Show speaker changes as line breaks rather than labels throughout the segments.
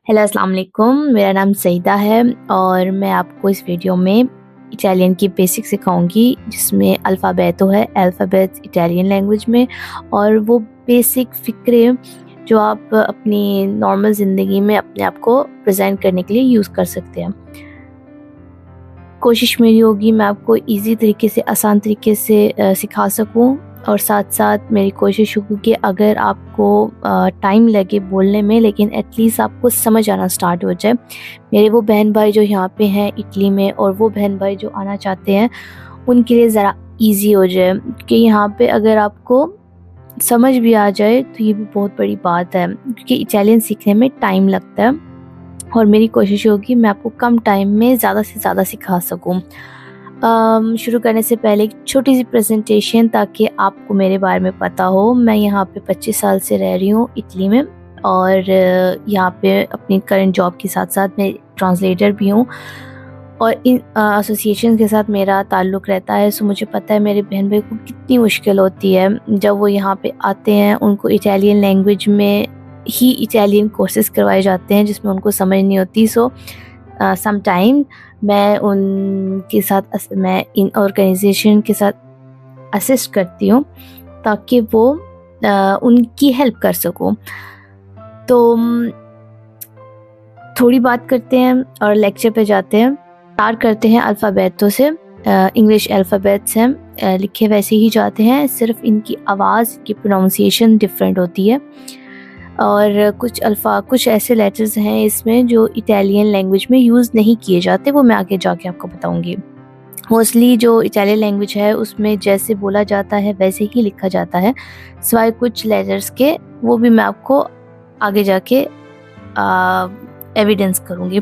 Hello अस्सलाम वालेकुम, मेरा नाम सईदा है और मैं आपको इस वीडियो में इटालियन की बेसिक सिखाऊंगी जिसमें अल्फ़ाबेटो है, अल्फ़ाबेट्स इटालियन लैंग्वेज में और वो बेसिक फ़िक्रे जो आप अपनी नॉर्मल ज़िंदगी में अपने आप को प्रेज़ेंट करने के लिए यूज़ कर सकते हैं। कोशिश मेरी होगी मैं आपको ईज़ी तरीके से, आसान तरीके से सिखा सकूँ और साथ-साथ मेरी कोशिश होगी कि अगर आपको टाइम लगे बोलने में लेकिन एटलीस्ट आपको समझ आना स्टार्ट हो जाए। मेरे वो बहन-भाई जो यहाँ पे हैं इटली में और वो बहन-भाई जो आना चाहते हैं, उनके लिए ज़रा ईज़ी हो जाए कि यहाँ पे अगर आपको समझ भी आ जाए तो ये भी बहुत बड़ी बात है क्योंकि इटालियन सीखने में टाइम लगता है और मेरी कोशिश होगी मैं आपको कम टाइम में ज़्यादा से ज़्यादा सिखा सकूँ। शुरू करने से पहले एक छोटी-सी प्रेज़ेंटेशन ताकि आपको मेरे बारे में पता हो। मैं यहाँ पे 25 साल से रह रही हूँ इटली में और यहाँ पे अपनी करंट जॉब के साथ-साथ मैं ट्रांसलेटर भी हूँ और इन एसोसिएशन के साथ मेरा ताल्लुक़ रहता है। सो मुझे पता है मेरे बहन-भाई को कितनी मुश्किल होती है जब वो यहाँ पे आते हैं, उनको इटालियन लैंग्वेज में ही इटालियन कोर्सेज़ करवाए जाते हैं जिसमें उनको समझ नहीं होती। सो समटाइम मैं उनके साथ मैं इन ऑर्गेनाइजेशन के साथ असिस्ट करती हूँ ताकि वो उनकी हेल्प कर सकूँ। तो थोड़ी बात करते हैं और लेक्चर पे जाते हैं। स्टार्ट करते हैं अल्फ़ाबेटों से। इंग्लिश अल्फ़ाबेट्स हैं, लिखे वैसे ही जाते हैं, सिर्फ इनकी आवाज़ की प्रोनाउंसिएशन डिफरेंट होती है और कुछ ऐसे लेटर्स हैं इसमें जो इटालियन लैंग्वेज में यूज़ नहीं किए जाते, वो मैं आगे जाके आपको बताऊंगी। मोस्टली जो इटालियन लैंग्वेज है उसमें जैसे बोला जाता है वैसे ही लिखा जाता है, सिवाय कुछ लेटर्स के, वो भी मैं आपको आगे जाके एविडेंस करूँगी।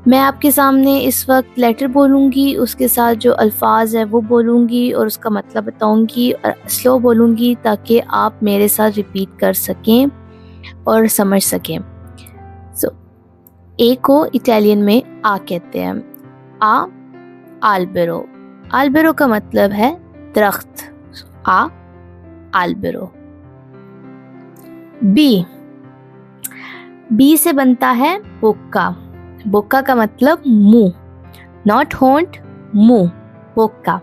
मैं आपके सामने इस वक्त लेटर बोलूँगी, उसके साथ जो अल्फाज है वो बोलूँगी और उसका मतलब बताऊँगी और स्लो बोलूँगी ताकि आप मेरे साथ रिपीट कर सकें और समझ सकें। ए को इटालियन में आ कहते हैं। आ आल्बेरो, आल्बेरो का मतलब है दरख्त। आ आल्बेरो। बी से बनता है बोक्का, बोक्का का मतलब मुंह, नॉट होंठ, मुंह, बोक्का।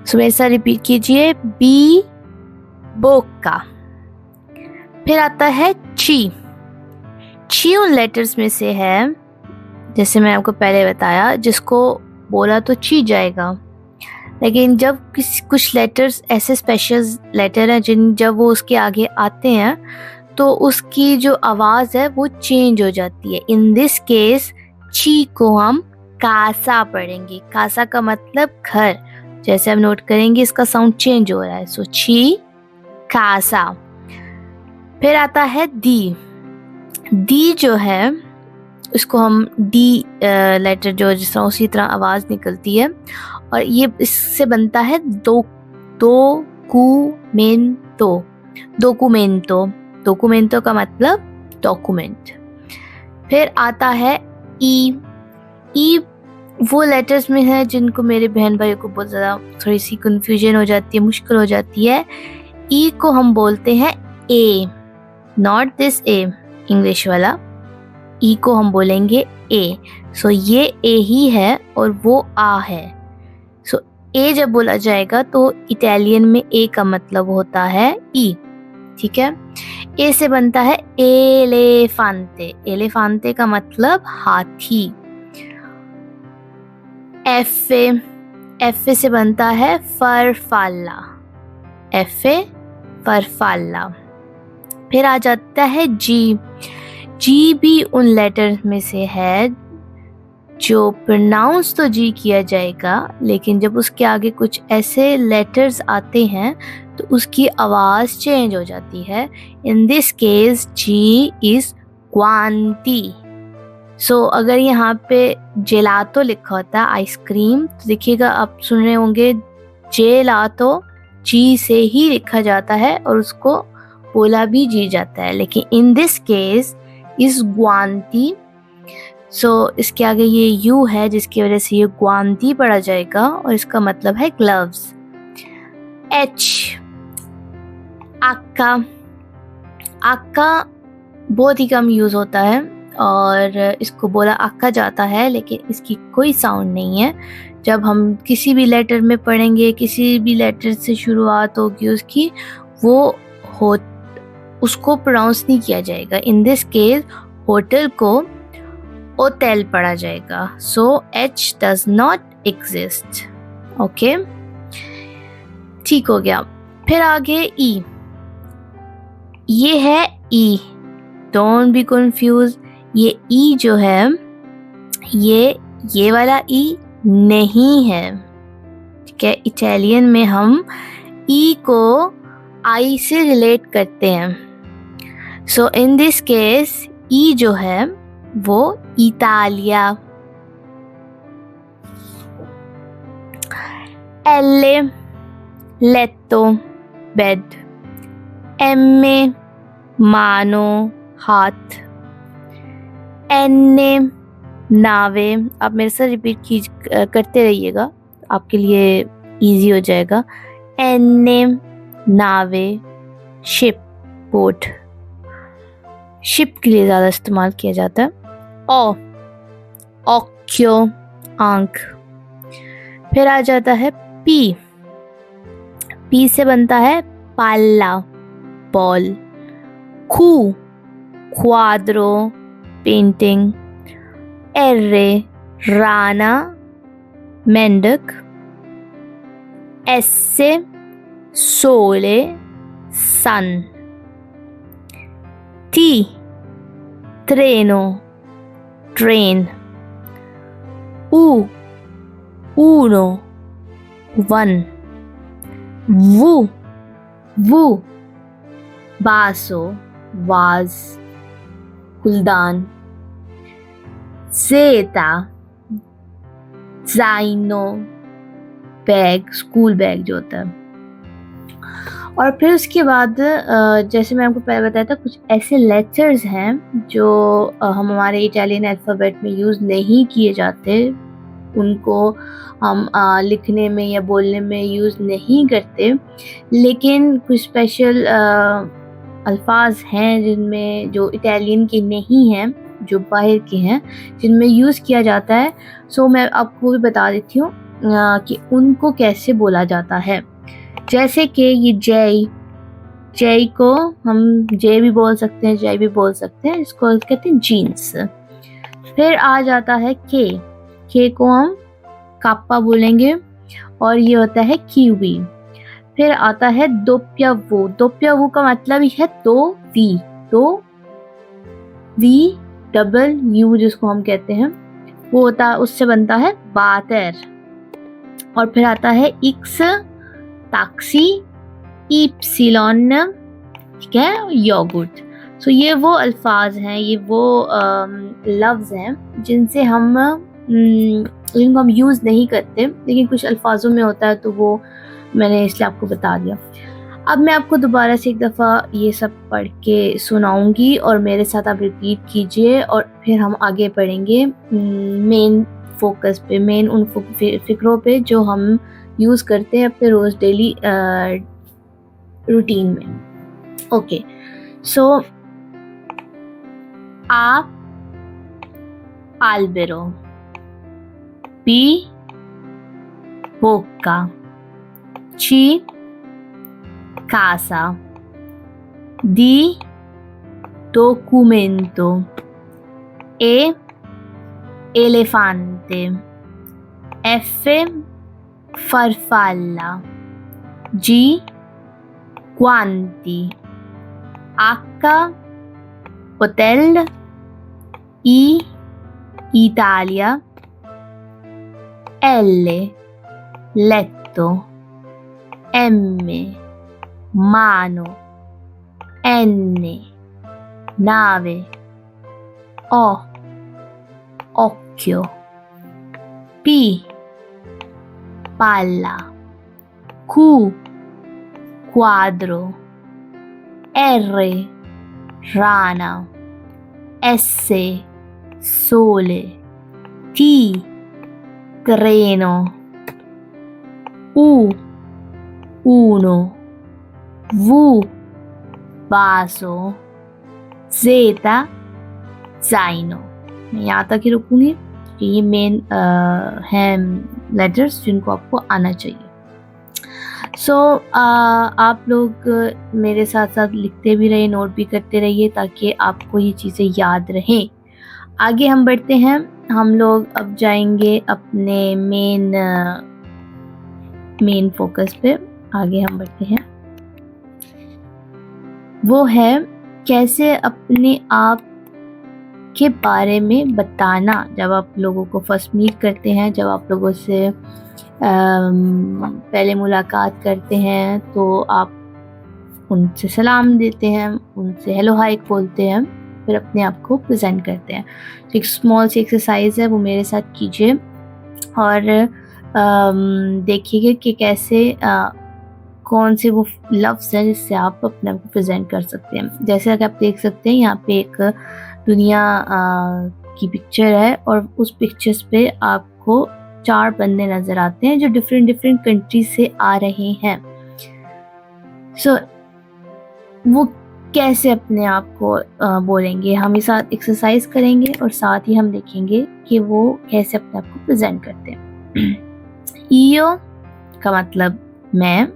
सो मेरे साथ रिपीट कीजिए, बी बोक्का। फिर आता है ची, ची उन लेटर्स में से है जैसे मैं आपको पहले बताया जिसको बोला तो ची जाएगा, लेकिन जब कुछ लेटर्स ऐसे स्पेशल लेटर हैं जब वो उसके आगे आते हैं तो उसकी जो आवाज़ है वो चेंज हो जाती है। इन दिस केस ची को हम कासा पढ़ेंगे। कासा का मतलब घर, जैसे हम नोट करेंगे इसका साउंड चेंज हो रहा है। सो ची कासा। फिर आता है दी, दी जो है उसको हम डी लेटर जो जिस तरह उसी तरह आवाज़ निकलती है और ये इससे बनता है डोकुमेंटो, डोकुमेंटो, डोकुमेंटो का मतलब डॉक्यूमेंट। फिर आता है ई, ई वो लेटर्स में है जिनको मेरे बहन भाइयों को बहुत ज़्यादा थोड़ी सी कंफ्यूजन हो जाती है, मुश्किल हो जाती है। ई को हम बोलते हैं ए, नॉट दिस ए इंग्लिश वाला, ई को हम बोलेंगे ए। सो ये ए ही है और वो आ है। सो ए जब बोला जाएगा तो इटालियन में ए का मतलब होता है ई, ठीक है। ए से बनता है एलेफांते, एलेफांते का मतलब हाथी। एफ से बनता है फरफाला, एफ फरफाला। फिर आ जाता है जी, जी भी उन लेटर में से है जो प्रोनाउंस तो जी किया जाएगा लेकिन जब उसके आगे कुछ ऐसे लेटर्स आते हैं तो उसकी आवाज़ चेंज हो जाती है। In this case G is क्वांटी। सो अगर यहाँ पे जेलातो लिखा होता है आइसक्रीम तो देखिएगा आप सुन रहे होंगे जेलातो जी से ही लिखा जाता है और उसको बोला भी जी जाता है, लेकिन इन दिस केस इस ग्वांती। सो इसके आगे ये यू है जिसकी वजह से ये ग्वांती पढ़ा जाएगा और इसका मतलब है ग्लव्स। एच आका, आका बहुत ही कम यूज़ होता है और इसको बोला आका जाता है, लेकिन इसकी कोई साउंड नहीं है। जब हम किसी भी लेटर में पढ़ेंगे, किसी भी लेटर से शुरुआत होगी उसकी, वो हो उसको प्रोनाउंस नहीं किया जाएगा। इन दिस केस होटल को होटल पढ़ा जाएगा। So H does not exist. Okay, ठीक हो गया। फिर आगे ई, ये है ई, डोंट बी कंफ्यूज। ये ई जो है ये वाला ई नहीं है, ठीक है। इटालियन में हम ई को आई से रिलेट करते हैं। सो इन दिस केस ई जो है वो इतालिया। एल, लेट्टो, बेड। एम, मानो, हाथ। एन, नावे। आप मेरे साथ रिपीट करते रहिएगा, आपके लिए इजी हो जाएगा। एन, नावे, शिप, बोट। शिप के लिए ज़्यादा इस्तेमाल किया जाता है। ओ, ओक्यो, आंख। फिर आ जाता है पी, पी से बनता है पाला, बॉल। कू, क्वाद्रो, पेंटिंग। एर्रे, राना, मेंढक। एस्से, सोले, सन। टी, ट्रेनो, ट्रेन। ऊ, ऊनो, वन। वू, बासो, वाज, फूलदान। ज़ेता, ज़ाइनो, बैग, स्कूल बैग जो होता है। और फिर उसके बाद जैसे मैं आपको पहले बताया था, कुछ ऐसे लेटर्स हैं जो हम हमारे इटालियन अल्फ़ाबेट में यूज़ नहीं किए जाते, उनको हम लिखने में या बोलने में यूज़ नहीं करते, लेकिन कुछ स्पेशल अल्फाज हैं जिनमें जो इटालियन के नहीं हैं, जो बाहर के हैं, जिनमें यूज़ किया जाता है। सो मैं आपको भी बता देती हूँ कि उनको कैसे बोला जाता है। जैसे कि ये जय को हम जे भी बोल सकते हैं, जय भी बोल सकते हैं, इसको कहते हैं जीन्स। फिर आ जाता है के को हम काप्पा बोलेंगे और ये होता है कीवी। फिर आता है दोप्यावू का मतलब ही है दो वी डबल यू जिसको हम कहते हैं, वो होता है, उससे बनता है बातर। और फिर आता है इक्स, टैक्सी, इप्सिलॉन, ठीक है, योगर्ट। सो ये वो अल्फाज हैं, ये वो लफ्ज़ हैं जिनको हम यूज़ नहीं करते, लेकिन कुछ अल्फाजों में होता है, तो वो मैंने इसलिए आपको बता दिया। अब मैं आपको दोबारा से एक दफ़ा ये सब पढ़ के सुनाऊंगी और मेरे साथ आप रिपीट कीजिए, और फिर हम आगे पढ़ेंगे मेन फोकस पे, मेन उन फ़िक्रों पे जो हम यूज़ करते हैं अपने रोज़ डेली रूटीन में। Okay, so uh, albero, B, bocca, C, casa, D, documento, E, elefante, F, farfalla, G, guanti, H, hotel, I, Italia, L, letto, M, mano, N, nave, O, occhio, P, palla, Q, quadro, R, rana, S, sole, T, treno, U, uno, V, vaso, ज़ेता ज़ाइनो। मैं यहाँ तक ही रुकूंगी क्योंकि ये main हैं letters जिनको आपको आना चाहिए। सो आप लोग मेरे साथ साथ लिखते भी रहिए, नोट भी करते रहिए ताकि आपको ये चीज़ें याद रहें। आगे हम बढ़ते हैं। हम लोग अब जाएंगे अपने मेन फोकस पे। आगे हम बढ़ते हैं, वो है कैसे अपने आप के बारे में बताना। जब आप लोगों को फर्स्ट मीट करते हैं, जब आप लोगों से पहले मुलाकात करते हैं, तो आप उनसे सलाम देते हैं, उनसे हेलो हाय बोलते हैं, फिर अपने आप को प्रेजेंट करते हैं। तो एक स्मॉल सी एक्सरसाइज है, वो मेरे साथ कीजिए और देखिएगा कि कैसे कौन से वो लफ्ज़ हैं जिससे आप अपने आप को प्रेजेंट कर सकते हैं। जैसे कि आप देख सकते हैं यहाँ पे एक दुनिया की पिक्चर है और उस पिक्चर्स पे आपको 4 बंदे नज़र आते हैं जो डिफरेंट कंट्री से आ रहे हैं। सो वो कैसे अपने आप को बोलेंगे, हम इस साथ एक्सरसाइज करेंगे और साथ ही हम देखेंगे कि वो कैसे अपने आप को प्रेजेंट करते हैं। ईयो का मतलब मैं,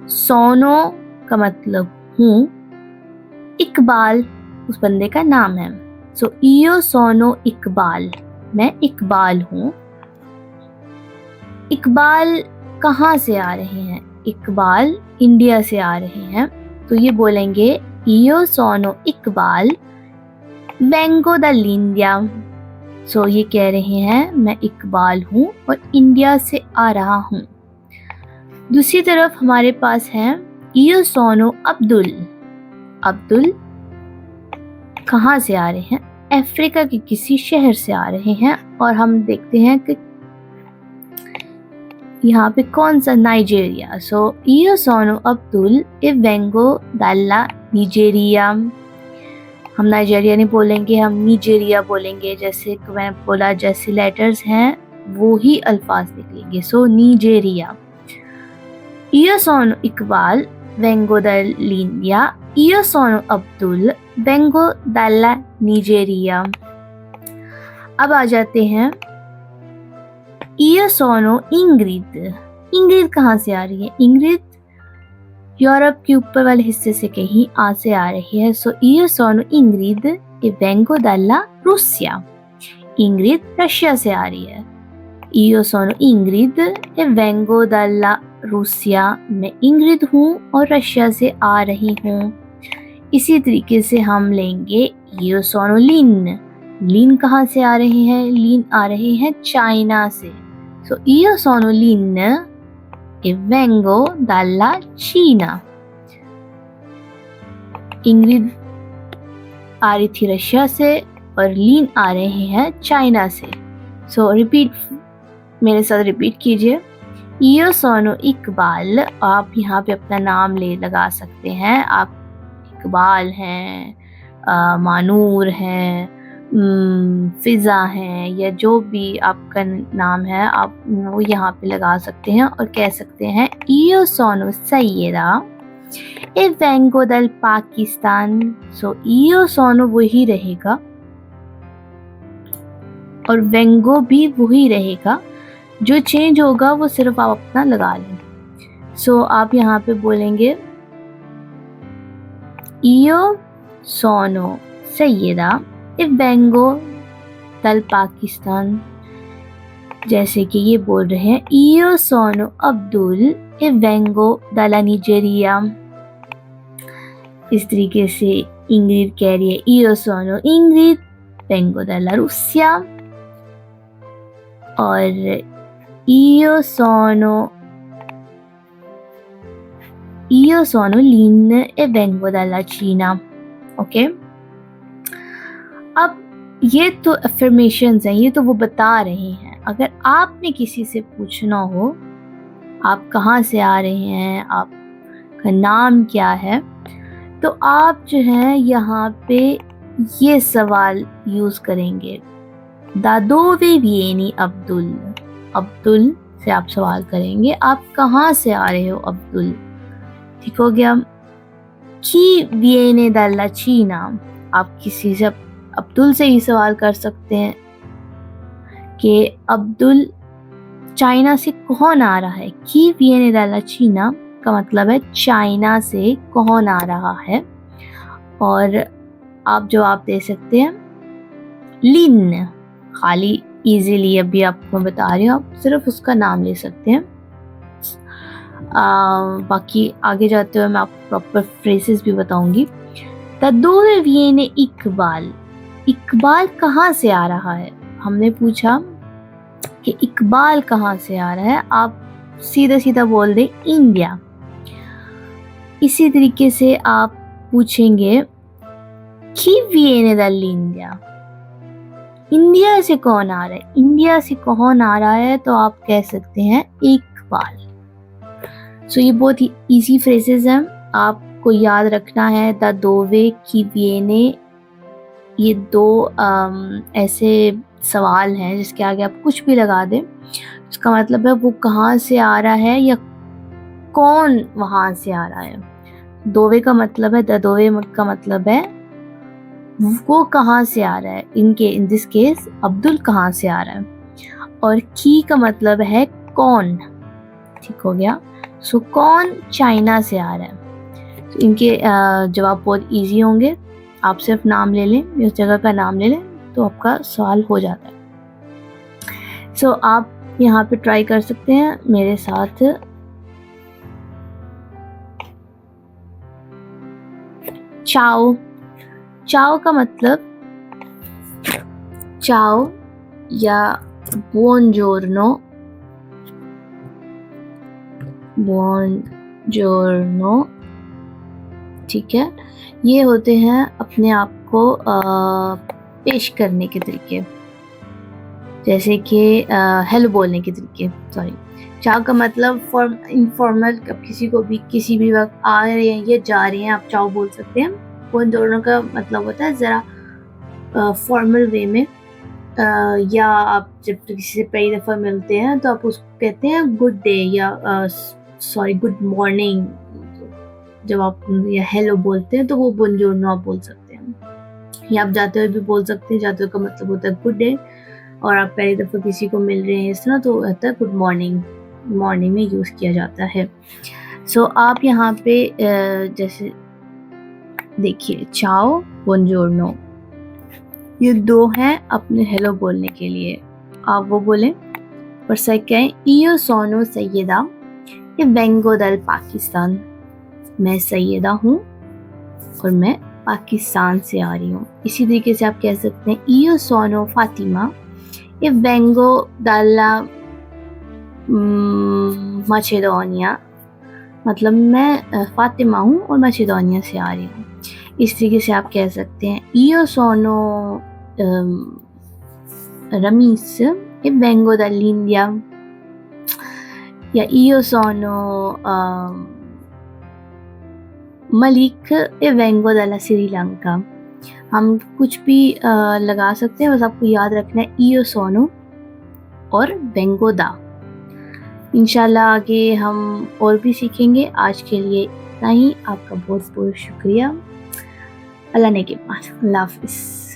सोनो का मतलब हूँ, इकबाल उस बंदे का नाम है। सो ईयो सोनो इकबाल, मैं इकबाल हूँ। इकबाल कहाँ से आ रहे हैं? इकबाल इंडिया से आ रहे हैं, तो ये बोलेंगे ईयो सोनो इकबाल वेंगो दलिंडिया। सो ये कह रहे हैं मैं इकबाल हूँ और इंडिया से आ रहा हूँ। दूसरी तरफ हमारे पास है ईयो सोनो अब्दुल। अब्दुल कहाँ से आ रहे हैं? अफ्रीका के किसी शहर से आ रहे हैं और हम देखते हैं कि यहाँ पे कौन सा, नाइजीरिया। सो ईयो सोनो अब्दुल ए वेंगो दाला निजेरिया। हम नाइजीरिया नहीं बोलेंगे, हम निजेरिया बोलेंगे। जैसे मैंने बोला, जैसे लेटर्स हैं वो ही अल्फाज निकलेंगे। सो निजेरिया। ईयो सोनो इकबाल वेंगो दलिंडिया, ईयो सोनो अब्दुल वेंगो दाला निजेरिया। अब आ जाते हैं ईयो सोनो इंग्रिद। इंग्रिद कहाँ से आ रही है? इंग्रिद यूरोप के ऊपर वाले हिस्से से कहीं से आ रही है। सो ईयो सोनो इंग्रिद ए वेंगो दाला रूसिया। इंग्रिद रशिया से आ रही है। ईयो सोनो इंग्रिद ए वेंगो दाला रूसिया, मैं इंग्रिद हूँ और रशिया से आ रही हूँ। इसी तरीके से हम लेंगे ईयो सोनो लिन। लिन कहाँ से आ रहे हैं? लिन आ रहे हैं चाइना से। सो ईयो सोनो लिन ए वेंगो दाला चीना। इंग्रिद आ रही थी रशिया से और लिन आ रहे हैं चाइना से। सो रिपीट, मेरे साथ रिपीट कीजिए। ईयो सोनो इकबाल, आप यहाँ पे अपना नाम लगा सकते हैं। आप इकबाल हैं, मानूर हैं, फिज़ा हैं, या जो भी आपका नाम है आप वो यहाँ पे लगा सकते हैं और कह सकते हैं ईयो सोनो सैयदा ए वेंगो दल पाकिस्तान। सो ईयो सोनो वही रहेगा और वेंगो भी वही रहेगा, जो चेंज होगा वो सिर्फ आप अपना लगा लें। सो आप यहाँ पे बोलेंगे ईयो सोनो सैयदा ए वेंगो दल पाकिस्तान। जैसे कि ये बोल रहे हैं ईयो सोनो अब्दुल ए वेंगो दला निजेरिया। इस तरीके से इंग्रिड कह रही है ईयो सोनो इंग्रिड वेंगो दला रूसिया, और ईयो सोनो लिन ए वेंगो दला चीना। ओके, अब ये तो अफर्मेशंस हैं, ये तो वो बता रहे हैं। अगर आपने किसी से पूछना हो आप कहाँ से आ रहे हैं, आपका नाम क्या है, तो आप जो है यहाँ पे ये सवाल यूज करेंगे, दादोवे वियेनी अब्दुल। अब्दुल से आप सवाल करेंगे आप कहाँ से आ रहे हो अब्दुल, ठीक हो गया। की वियेने दल्ला चीना, आप किसी से अब्दुल से ही सवाल कर सकते हैं कि अब्दुल चाइना से कौन आ रहा है। की वियने डाला चीना का मतलब है चाइना से कौन आ रहा है। और आप जवाब दे सकते हैं लिन। खाली इजीली अभी आपको बता रही हूँ, आप सिर्फ उसका नाम ले सकते हैं। बाकी आगे जाते हुए मैं आपको प्रॉपर फ्रेजेस भी बताऊंगी। तदोवे वियने इकबाल। इकबाल कहाँ से आ रहा है। हमने पूछा कि इकबाल कहाँ से आ रहा है, आप सीधा सीधा बोल दे इंडिया। इसी तरीके से आप पूछेंगे कि वियने दall'India, इंडिया से कौन आ रहा है। इंडिया से कौन आ रहा है तो आप कह सकते हैं इकबाल। सो ये बहुत ही इजी फ्रेजेस हैं, आपको याद रखना है। द दोवे की वियने, ये दो ऐसे सवाल हैं जिसके आगे आप कुछ भी लगा दें, उसका मतलब है वो कहाँ से आ रहा है या कौन वहाँ से आ रहा है। दोवे का मतलब है, द दोवे का मतलब है वो कहाँ से आ रहा है। इन दिस केस अब्दुल कहाँ से आ रहा है। और की का मतलब है कौन। ठीक हो गया। सो कौन चाइना से आ रहा है। तो इनके जवाब बहुत इजी होंगे। आप सिर्फ नाम ले लें, उस जगह का नाम ले लें तो आपका सवाल हो जाता है। सो आप यहाँ पे ट्राई कर सकते हैं मेरे साथ। चाओ। चाओ का मतलब चाओ या बुongiorno। बुongiorno, ठीक है। ये होते हैं अपने आप को पेश करने के तरीके, जैसे कि हेलो बोलने के तरीके। सॉरी, चाओ का मतलब इनफॉर्मल, किसी को भी किसी भी वक्त आ रहे हैं या जा रहे हैं आप चाओ बोल सकते हैं। बुongiorno का मतलब होता है ज़रा फॉर्मल वे में, या आप जब किसी से पहली दफ़ा मिलते हैं तो आप उसको कहते हैं गुड डे या गुड मॉर्निंग। जब आप या हेलो बोलते हैं तो वो बुongiorno आप बोल सकते हैं। या आप जाते हुए भी बोल सकते हैं, जाते हुए का मतलब होता है गुड डे, और आप पहली दफ़ा किसी को मिल रहे हैं इस तरह तो होता है गुड मॉर्निंग। मॉर्निंग में यूज़ किया जाता है। सो आप यहाँ पे जैसे देखिए चाओ बुongiorno, ये दो हैं अपने हेलो बोलने के लिए। आप वो बोलें और सही कहें io sono Syeda e vengo dal Pakistan. मैं सैयदा हूँ और मैं पाकिस्तान से आ रही हूँ। इसी तरीके से आप कह सकते हैं io sono Fatima e vengo dalla Macedonia, मतलब मैं फातिमा हूँ और मैसेडोनिया से आ रही हूँ। इस तरीके से आप कह सकते हैं io sono Ramis e vengo dall'India, या io sono Malik e vengo dalla Sri Lanka. हम कुछ भी लगा सकते हैं, बस आपको याद रखना है io sono और vengo da। इंशाल्लाह आगे हम और भी सीखेंगे। आज के लिए इतना ही। आपका बहुत बहुत शुक्रिया। अल्लाह ने के पास। अल्लाह हाफ़िज़।